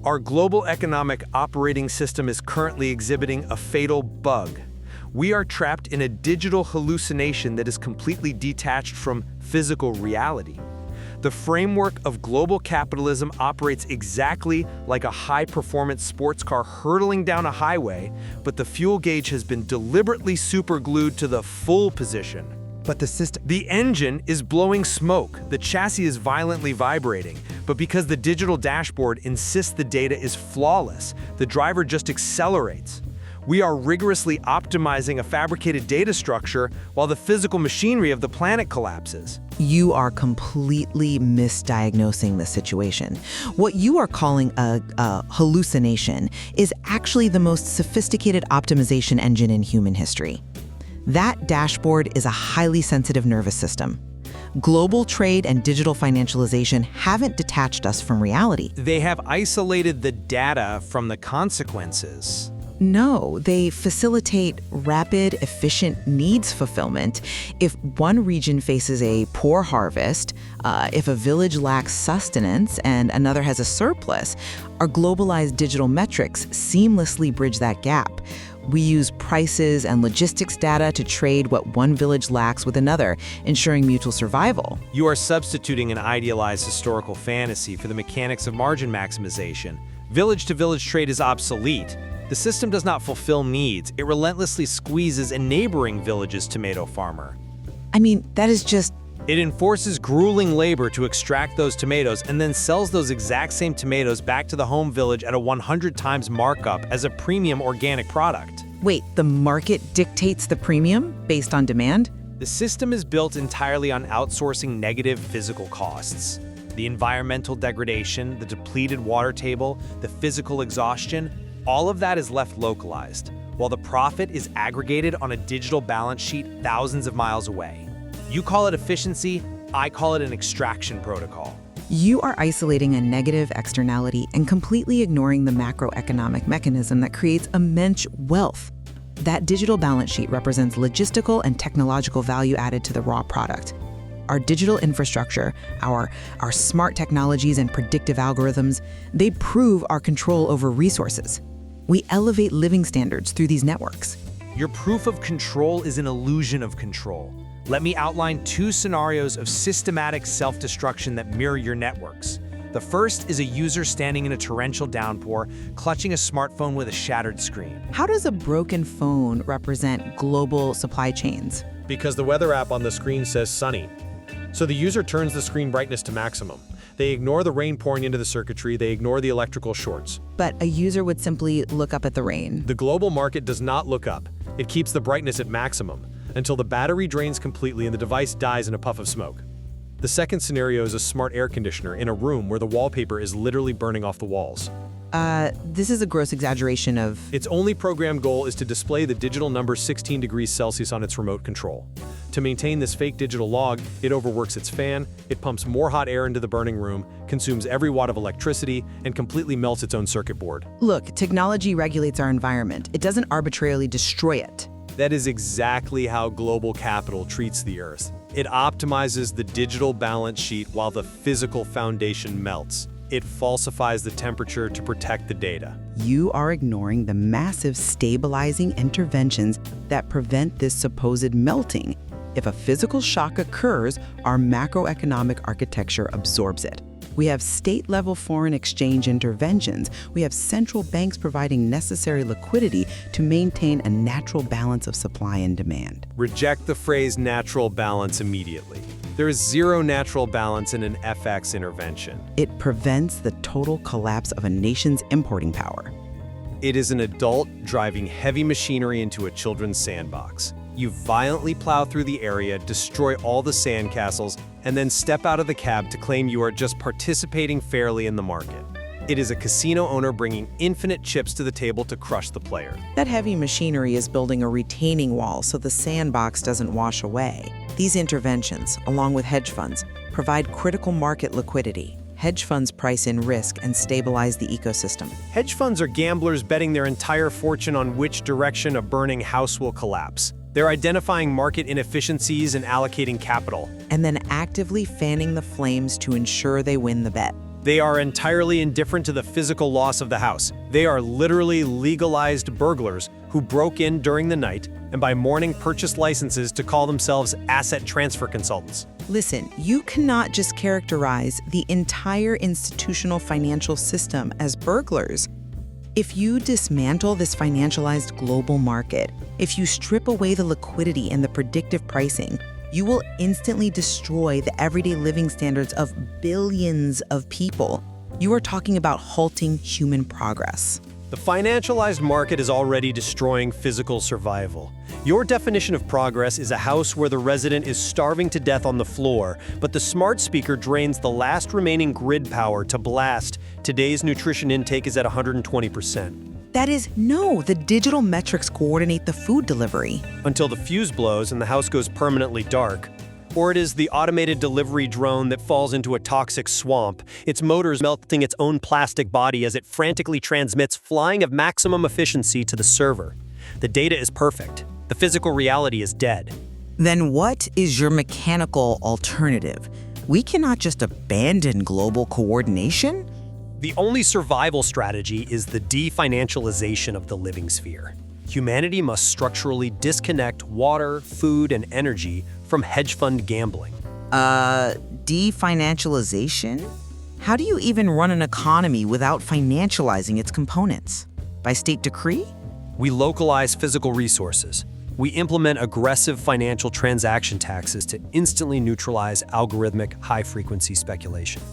Our global economic operating system is currently exhibiting a fatal bug. We are trapped in a digital hallucination that is completely detached from physical reality. The framework of global capitalism operates exactly like a high-performance sports car hurtling down a highway, but the fuel gauge has been deliberately superglued to the full position. But The engine is blowing smoke, the chassis is violently vibrating, but because the digital dashboard insists the data is flawless, the driver just accelerates. We are rigorously optimizing a fabricated data structure while the physical machinery of the planet collapses. You are completely misdiagnosing the situation. What you are calling a hallucination is actually the most sophisticated optimization engine in human history. That dashboard is a highly sensitive nervous system. Global trade and digital financialization haven't detached us from reality. They have isolated the data from the consequences. No, they facilitate rapid, efficient needs fulfillment. If one region faces a poor harvest, if a village lacks sustenance and another has a surplus, our globalized digital metrics seamlessly bridge that gap. We use prices and logistics data to trade what one village lacks with another, ensuring mutual survival. You are substituting an idealized historical fantasy for the mechanics of margin maximization. Village-to-village trade is obsolete. The system does not fulfill needs. It relentlessly squeezes a neighboring village's tomato farmer. I mean, that is just... It enforces grueling labor to extract those tomatoes and then sells those exact same tomatoes back to the home village at a 100 times markup as a premium organic product. Wait, the market dictates the premium based on demand? The system is built entirely on outsourcing negative physical costs. The environmental degradation, the depleted water table, the physical exhaustion, all of that is left localized, while the profit is aggregated on a digital balance sheet thousands of miles away. You call it efficiency, I call it an extraction protocol. You are isolating a negative externality and completely ignoring the macroeconomic mechanism that creates immense wealth. That digital balance sheet represents logistical and technological value added to the raw product. Our digital infrastructure, our smart technologies and predictive algorithms, they prove our control over resources. We elevate living standards through these networks. Your proof of control is an illusion of control. Let me outline two scenarios of systematic self-destruction that mirror your networks. The first is a user standing in a torrential downpour, clutching a smartphone with a shattered screen. How does a broken phone represent global supply chains? Because the weather app on the screen says sunny. So the user turns the screen brightness to maximum. They ignore the rain pouring into the circuitry, they ignore the electrical shorts. But a user would simply look up at the rain. The global market does not look up. It keeps the brightness at maximum until the battery drains completely and the device dies in a puff of smoke. The second scenario is a smart air conditioner in a room where the wallpaper is literally burning off the walls. This is a gross exaggeration of... Its only programmed goal is to display the digital number 16 degrees Celsius on its remote control. To maintain this fake digital log, it overworks its fan, it pumps more hot air into the burning room, consumes every watt of electricity, and completely melts its own circuit board. Look, technology regulates our environment. It doesn't arbitrarily destroy it. That is exactly how global capital treats the Earth. It optimizes the digital balance sheet while the physical foundation melts. It falsifies the temperature to protect the data. You are ignoring the massive stabilizing interventions that prevent this supposed melting. If a physical shock occurs, our macroeconomic architecture absorbs it. We have state-level foreign exchange interventions. We have central banks providing necessary liquidity to maintain a natural balance of supply and demand. Reject the phrase natural balance immediately. There is zero natural balance in an FX intervention. It prevents the total collapse of a nation's importing power. It is an adult driving heavy machinery into a children's sandbox. You violently plow through the area, destroy all the sandcastles, and then step out of the cab to claim you are just participating fairly in the market. It is a casino owner bringing infinite chips to the table to crush the player. That heavy machinery is building a retaining wall so the sandbox doesn't wash away. These interventions, along with hedge funds, provide critical market liquidity. Hedge funds price in risk and stabilize the ecosystem. Hedge funds are gamblers betting their entire fortune on which direction a burning house will collapse. They're identifying market inefficiencies and allocating capital. And then actively fanning the flames to ensure they win the bet. They are entirely indifferent to the physical loss of the house. They are literally legalized burglars who broke in during the night and by morning purchased licenses to call themselves asset transfer consultants. Listen, you cannot just characterize the entire institutional financial system as burglars. If you dismantle this financialized global market, if you strip away the liquidity and the predictive pricing, you will instantly destroy the everyday living standards of billions of people. You are talking about halting human progress. The financialized market is already destroying physical survival. Your definition of progress is a house where the resident is starving to death on the floor, but the smart speaker drains the last remaining grid power to blast. Today's nutrition intake is at 120%. That is, no, the digital metrics coordinate the food delivery. Until the fuse blows and the house goes permanently dark. Or it is the automated delivery drone that falls into a toxic swamp, its motors melting its own plastic body as it frantically transmits flying of maximum efficiency to the server. The data is perfect. The physical reality is dead. Then what is your mechanical alternative? We cannot just abandon global coordination? The only survival strategy is the definancialization of the living sphere. Humanity must structurally disconnect water, food, and energy from hedge fund gambling. Definancialization? How do you even run an economy without financializing its components? By state decree? We localize physical resources. We implement aggressive financial transaction taxes to instantly neutralize algorithmic high-frequency speculation.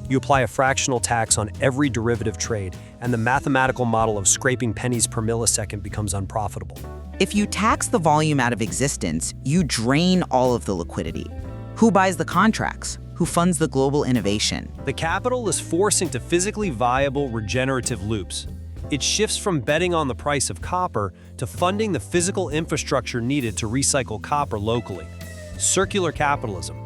You apply a fractional tax on every derivative trade, and the mathematical model of scraping pennies per millisecond becomes unprofitable. If you tax the volume out of existence, you drain all of the liquidity. Who buys the contracts? Who funds the global innovation? The capital is forced into physically viable regenerative loops. It shifts from betting on the price of copper to funding the physical infrastructure needed to recycle copper locally. Circular capitalism.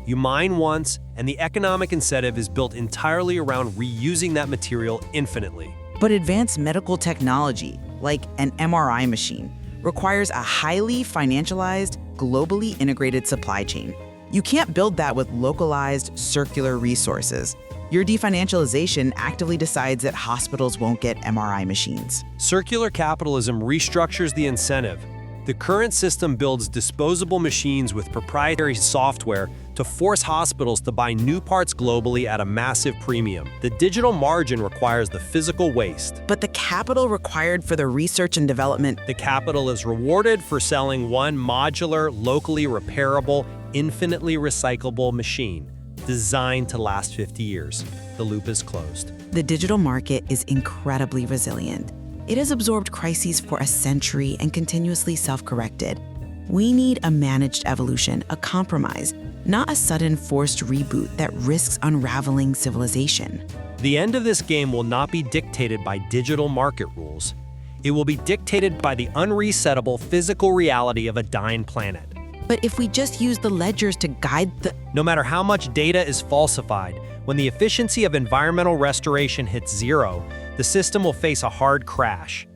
You mine once, and the economic incentive is built entirely around reusing that material infinitely. But advanced medical technology, like an MRI machine, requires a highly financialized, globally integrated supply chain. You can't build that with localized, circular resources. Your definancialization actively decides that hospitals won't get MRI machines. Circular capitalism restructures the incentive. The current system builds disposable machines with proprietary software to force hospitals to buy new parts globally at a massive premium. The digital margin requires the physical waste. But the capital required for the research and development, The capital is rewarded for selling one modular, locally repairable, infinitely recyclable machine designed to last 50 years. The loop is closed. the digital market is incredibly resilient. It has absorbed crises for a century and continuously self-corrected. We need a managed evolution, a compromise, not a sudden forced reboot that risks unraveling civilization. The end of this game will not be dictated by digital market rules. It will be dictated by the unresettable physical reality of a dying planet. But if we just use the ledgers to guide the... No matter how much data is falsified, when the efficiency of environmental restoration hits zero, the system will face a hard crash.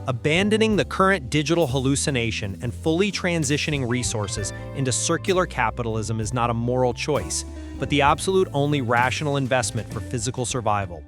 Abandoning the current digital hallucination and fully transitioning resources into circular capitalism is not a moral choice, but the absolute only rational investment for physical survival.